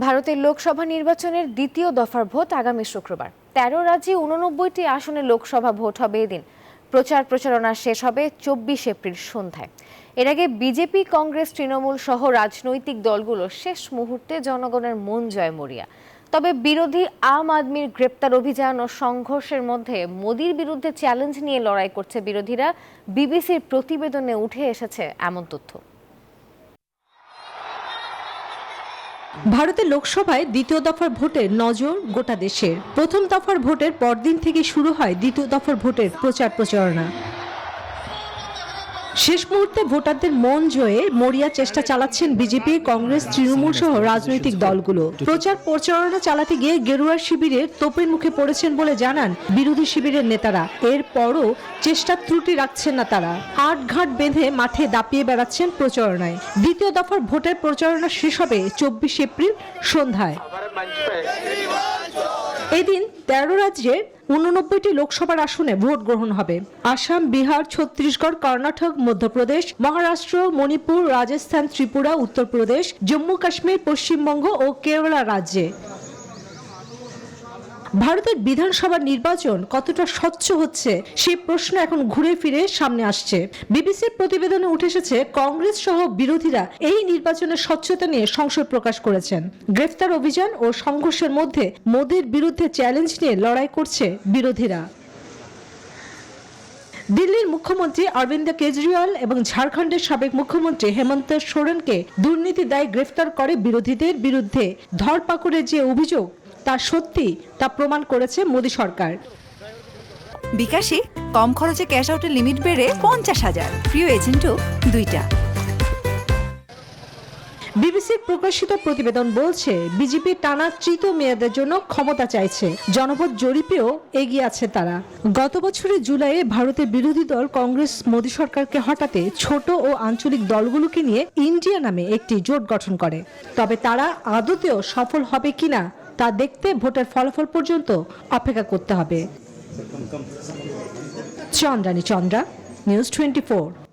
ভারতের লোকসভা নির্বাচনের দ্বিতীয় দফার ভোট আগামী শুক্রবার। ১৩ রাজ্যে ৮৯টি আসনে লোকসভা ভোট হবে এদিন। প্রচারণা শেষ হবে ২৪ এপ্রিল সন্ধ্যায়। এর আগে বিজেপি, কংগ্রেস, তৃণমূল সহ রাজনৈতিক দলগুলো শেষ মুহূর্তে জনগণের মন জয় মরিয়া। তবে বিরোধী আম আদমির গ্রেপ্তার অভিযান ও সংঘর্ষের মধ্যে মোদির বিরুদ্ধে চ্যালেঞ্জ নিয়ে লড়াই করছে বিরোধীরা। বিবিসির প্রতিবেদনে উঠে এসেছে এমন তথ্য। ভারতের লোকসভায় দ্বিতীয় দফার ভোটের নজর গোটা দেশের। প্রথম দফার ভোটের পরদিন থেকে শুরু হয় দ্বিতীয় দফার ভোটের প্রচারণা। শেষ মুহূর্তে ভোটারদের মন জয়ে মরিয়া চেষ্টা চালাচ্ছেন বিজেপি, কংগ্রেস, তৃণমূল সহ রাজনৈতিক দলগুলো। প্রচারণা চালাতে গিয়ে গেরুয়া শিবিরের তোপের মুখে পড়েছেন বলে জানান বিরোধী শিবিরের নেতারা। এরপরও চেষ্টার ত্রুটি রাখছেন না তারা। আটঘাট বেঁধে মাঠে দাপিয়ে বেড়াচ্ছেন প্রচারণায়। দ্বিতীয় দফার ভোটের প্রচারণা শেষ হবে ২৪ এপ্রিল সন্ধ্যায়। এদিন ১৩ রাজ্যের ৮৯টি লোকসভার আসনে ভোট গ্রহণ হবে। আসাম, বিহার, ছত্তিশগড়, কর্ণাটক, মধ্যপ্রদেশ, মহারাষ্ট্র, মণিপুর, রাজস্থান, ত্রিপুরা, উত্তরপ্রদেশ, জম্মু কাশ্মীর, পশ্চিমবঙ্গ ও কেরালা রাজ্যে। ভারতের বিধানসভা নির্বাচন কতটা স্বচ্ছ হচ্ছে সেই প্রশ্ন এখন ঘুরে ফিরে সামনে আসছে। বিবিসির প্রতিবেদনে উঠে এসেছে কংগ্রেস সহ বিরোধীরা এই নির্বাচনের স্বচ্ছতা নিয়ে সংশয় প্রকাশ করেছেন। গ্রেফতার অভিযান ও সংঘর্ষের মধ্যে মোদির বিরুদ্ধে চ্যালেঞ্জ নিয়ে লড়াই করছে বিরোধীরা। দিল্লির মুখ্যমন্ত্রী অরবিন্দ কেজরিওয়াল এবং ঝাড়খণ্ডের সাবেক মুখ্যমন্ত্রী হেমন্ত সোরেনকে দুর্নীতির দায়ে গ্রেফতার করে বিরোধীদের বিরুদ্ধে ধরপাকড়ের যে অভিযোগ তা সত্যি তা প্রমাণ করেছে মোদী সরকার। বিকাশে কম খরচে ক্যাশ আউটের লিমিট বেড়ে ৫০,০০০, প্রিয় এজেন্টও ২টা। বিবিসির প্রকাশিত প্রতিবেদন বলছে বিজেপি টানা তৃতীয় মেয়াদের জন্য ক্ষমতা চাইছে। জনমত জরিপেও এগিয়ে আছে তারা। গত বছরের জুলাইয়ে ভারতের বিরোধী দল কংগ্রেস মোদী সরকারকে হটাতে ছোট ও আঞ্চলিক দলগুলোকে নিয়ে ইন্ডিয়া নামে একটি জোট গঠন করে। তবে তারা আদতেও সফল হবে কিনা তা দেখতে ভোটের ফলাফল পর্যন্ত অপেক্ষা করতে হবে। চন্দ্রা, নিউজ 24।